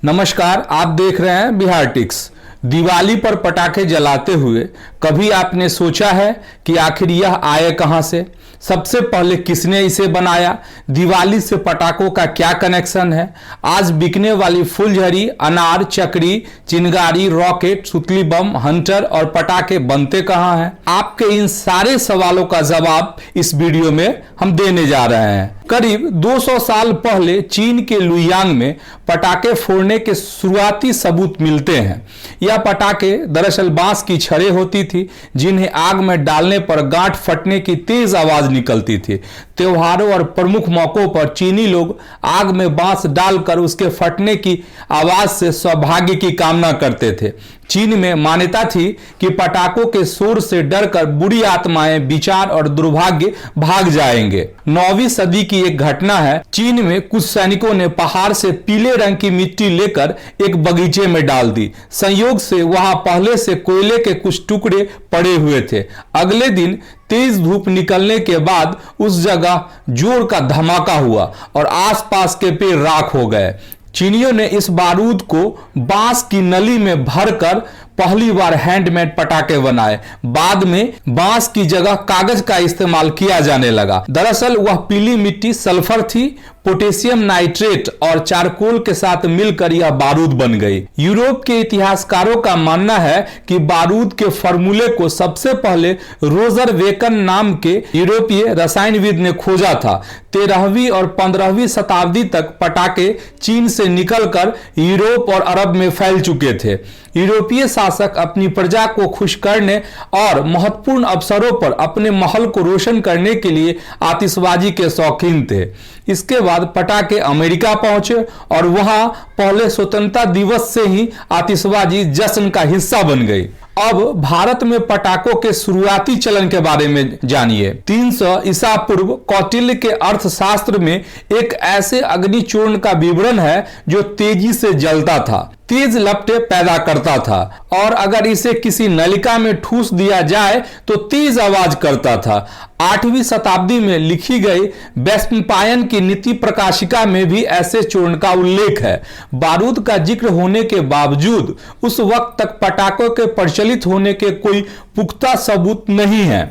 नमस्कार, आप देख रहे हैं बिहार टिक्स। दिवाली पर पटाखे जलाते हुए कभी आपने सोचा है कि आखिर यह आए कहां से? सबसे पहले किसने इसे बनाया? दिवाली से पटाखों का क्या कनेक्शन है? आज बिकने वाली फुलझड़ी, अनार, चकरी, चिंगारी, रॉकेट, सुतली बम, हंटर और पटाखे बनते कहां हैं? आपके इन सारे सवालों का जवाब इस वीडियो में हम देने जा रहे हैं। करीब 200 साल पहले चीन के लुयान में पटाखे फोड़ने के शुरुआती सबूत मिलते हैं। यह पटाखे दरअसल बांस की छड़ें होती थी, जिन्हें आग में डालने पर गांठ फटने की तेज आवाज निकलती थी। त्योहारों और प्रमुख मौकों पर चीनी लोग आग में बांस डालकर उसके फटने की आवाज से सौभाग्य की कामना करते थे। चीन में मान्यता थी कि पटाखों के शोर से डरकर बुरी आत्माएं, विचार और दुर्भाग्य भाग जाएंगे। 9वीं सदी की एक घटना है। चीन में कुछ सैनिकों ने पहाड़ से पीले रंग की मिट्टी लेकर एक बगीचे में डाल दी। संयोग से वहां पहले से कोयले के कुछ टुकड़े पड़े हुए थे। अगले दिन तेज धूप निकलने के बाद उस जगह जोर का धमाका हुआ और आसपास के पेड़ राख हो गए। चीनियों ने इस बारूद को बांस की नली में भरकर पहली बार हैंडमेड पटाखे बनाए। बाद में बांस की जगह कागज का इस्तेमाल किया जाने लगा। दरअसल वह पीली मिट्टी सल्फर थी, पोटेशियम नाइट्रेट और चारकोल के साथ मिलकर यह बारूद बन गई। यूरोप के इतिहासकारों का मानना है कि बारूद के फॉर्मूले को सबसे पहले रोजर वेकन नाम के यूरोपीय रसायनविद ने खोजा था। 13वीं और 15वीं शताब्दी तक पटाखे चीन से निकलकर यूरोप और अरब में फैल चुके थे। यूरोपीय शासक अपनी प्रजा को खुश करने और महत्वपूर्ण अवसरों पर अपने महल को रोशन करने के लिए आतिशबाजी के शौकीन थे। इसके बाद पटाखे अमेरिका पहुंचे और वहां पहले स्वतंत्रता दिवस से ही आतिशबाजी जश्न का हिस्सा बन गई। अब भारत में पटाखों के शुरुआती चलन के बारे में जानिए। 300 ईसा पूर्व कौटिल्य के अर्थशास्त्र में एक ऐसे अग्निचूर्ण का विवरण है जो तेजी से जलता था, तेज लपटें पैदा करता था और अगर इसे किसी नलिका में ठूस दिया जाए तो तेज आवाज करता था। 8वीं शताब्दी में लिखी गई वैशंपायन की नीति प्रकाशिका में भी ऐसे चूर्ण का उल्लेख है। बारूद का जिक्र होने के बावजूद उस वक्त तक पटाखों के प्रचलित होने के कोई पुख्ता सबूत नहीं है।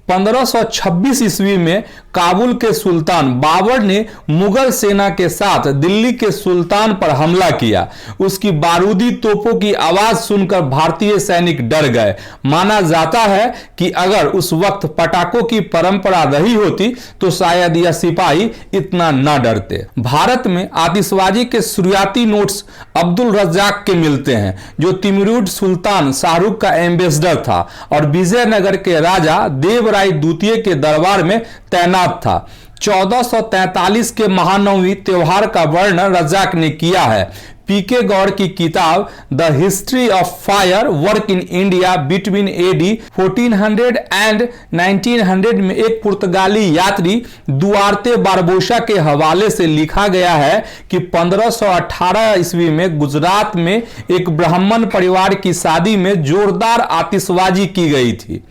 1526 ईस्वी में काबुल के सुल्तान बाबर ने मुगल सेना के साथ दिल्ली के सुल्तान पर हमला किया। उसकी बारूदी तोपों की आवाज सुनकर भारतीय सैनिक डर गए। माना जाता है कि अगर उस वक्त पटाखों की परंपरा रही होती तो शायद यह सिपाही इतना न डरते। भारत में आतिशबाजी के शुरुआती नोट्स अब्दुल रज्जाक के मिलते हैं, जो तिमूरिड सुल्तान शाहरुख का एम्बेसडर था और विजयनगर के राजा देवराय द्वितीय के दरबार में तैनात था। 1443 के महानवमी त्योहार का वर्णन रज्जाक ने किया है। पीके गौड़ की किताब the history of fire work in India between AD 1400 and 1900 में एक पुर्तगाली यात्री दुआर्ते बारबोसा के हवाले से लिखा गया है कि 1518 ईस्वी में गुजरात में एक ब्राह्मण परिवार की शादी में जोरदार आतिशबाजी की गई थी।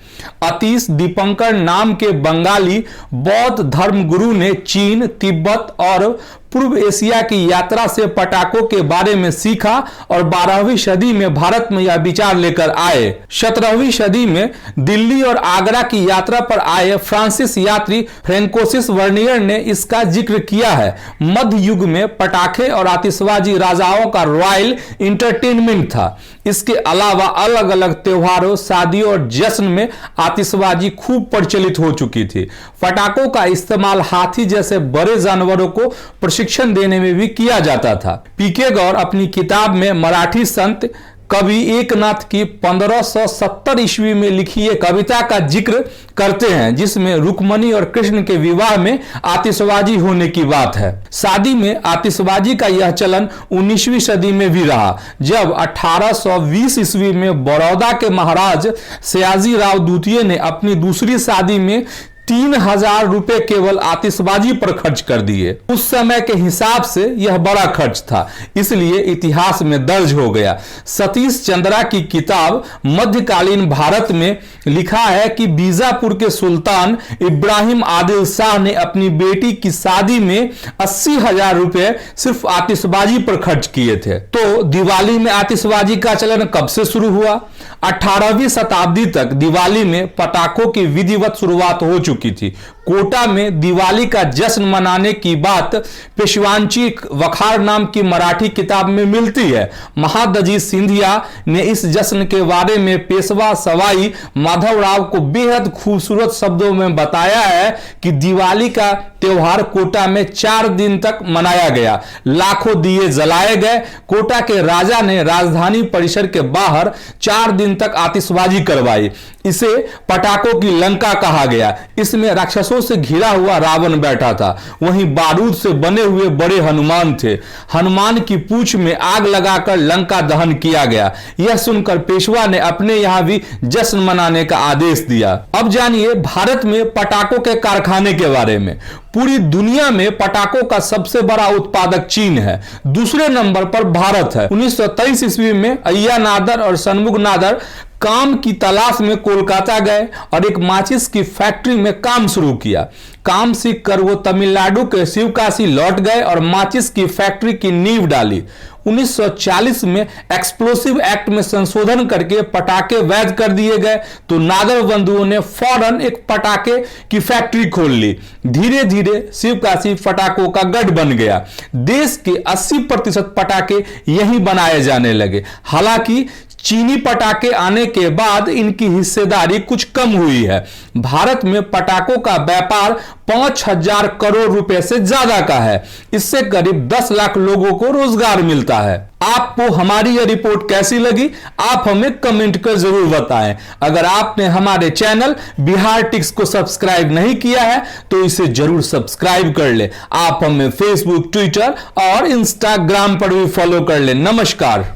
अतीश दीपंकर नाम के बंगाली बौद्ध धर्मगुरु ने चीन, तिब्बत और पूर्व एशिया की यात्रा से पटाखों के बारे में सीखा और 12वीं सदी में भारत में यह विचार लेकर आए। 17वीं सदी में दिल्ली और आगरा की यात्रा पर आए फ्रांसीसी यात्री फ्रैंकोइस वर्नियर ने इसका जिक्र किया है। मध्य युग में पटाखे और आतिशबाजी राजाओं का रॉयल इंटरटेनमेंट था। इसके अलावा अलग अलग त्योहारों, शादियों और जश्न में आतिशबाजी खूब प्रचलित हो चुकी थी। पटाखों का इस्तेमाल हाथी जैसे बड़े जानवरों को प्रशिक्षण देने में भी किया जाता था। पीके गौड़ अपनी किताब में मराठी संत कवि एकनाथ की 1570 ईस्वी में लिखी एक कविता का जिक्र करते हैं, जिसमें रुक्मणी और कृष्ण के विवाह में आतिशबाजी होने की बात है। शादी में आतिशबाजी का यह चलन 19वीं सदी में भी रहा, जब 1820 ईस्वी में बड़ौदा के महाराज सयाजी राव द्वितीय ने अपनी दूसरी शादी में 3,000 रुपए केवल आतिशबाजी पर खर्च कर दिए। उस समय के हिसाब से यह बड़ा खर्च था, इसलिए इतिहास में दर्ज हो गया। सतीश चंद्रा की किताब मध्यकालीन भारत में लिखा है कि बीजापुर के सुल्तान इब्राहिम आदिल शाह ने अपनी बेटी की शादी में 80,000 रुपए सिर्फ आतिशबाजी पर खर्च किए थे। तो दिवाली में आतिशबाजी का चलन कब से शुरू हुआ? 18वीं शताब्दी तक दिवाली में पटाखों की विधिवत शुरुआत हो चुकी थी। कोटा में दिवाली का जश्न मनाने की बात पेशवांची वखार नाम की मराठी किताब में मिलती है। महादजी सिंधिया ने इस जश्न के बारे में पेशवा सवाई माधवराव को बेहद खूबसूरत शब्दों में बताया है कि दिवाली का त्योहार कोटा में 4 दिन तक मनाया गया। लाखों दिए जलाए गए। कोटा के राजा ने राजधानी परिसर के बाहर 4 दिन तक आतिशबाजी करवाई। इसे पटाखों की लंका कहा गया। इसमें राक्षसों से घिरा हुआ रावण बैठा था, वहीं बारूद से बने हुए बड़े हनुमान थे। हनुमान की पूंछ में आग लगाकर लंका दहन किया गया। यह सुनकर पेशवा ने अपने यहां भी जश्न मनाने का आदेश दिया। अब जानिए भारत में पटाखों के कारखाने के बारे में। पूरी दुनिया में पटाखों का सबसे बड़ा उत्पादक चीन है। दूसरे नंबर पर भारत है। 1923 ईस्वी में अय्या नादर और सनमुख नादर काम की तलाश में कोलकाता गए और एक माचिस की फैक्ट्री में काम शुरू किया। काम सीख कर वो तमिलनाडु के शिवकाशी लौट गए और माचिस की फैक्ट्री की नींव डाली। 1940 में एक्सप्लोसिव एक्ट में संशोधन करके पटाखे वैध कर दिए गए, तो नादर बंधुओं ने फौरन एक पटाखे की फैक्ट्री खोल ली। धीरे धीरे शिवकाशी पटाखों का गढ़ बन गया। देश के 80% पटाखे यहीं बनाए जाने लगे। हालांकि चीनी पटाखे आने के बाद इनकी हिस्सेदारी कुछ कम हुई है। भारत में पटाखों का व्यापार 5,000 करोड़ रुपए से ज्यादा का है। इससे करीब 10 लाख लोगों को रोजगार मिलता है। आपको हमारी यह रिपोर्ट कैसी लगी? आप हमें कमेंट कर जरूर बताएं। अगर आपने हमारे चैनल बिहार टिक्स को सब्सक्राइब नहीं किया है तो इसे जरूर सब्सक्राइब कर ले। आप हमें फेसबुक, ट्विटर और इंस्टाग्राम पर भी फॉलो कर ले। नमस्कार।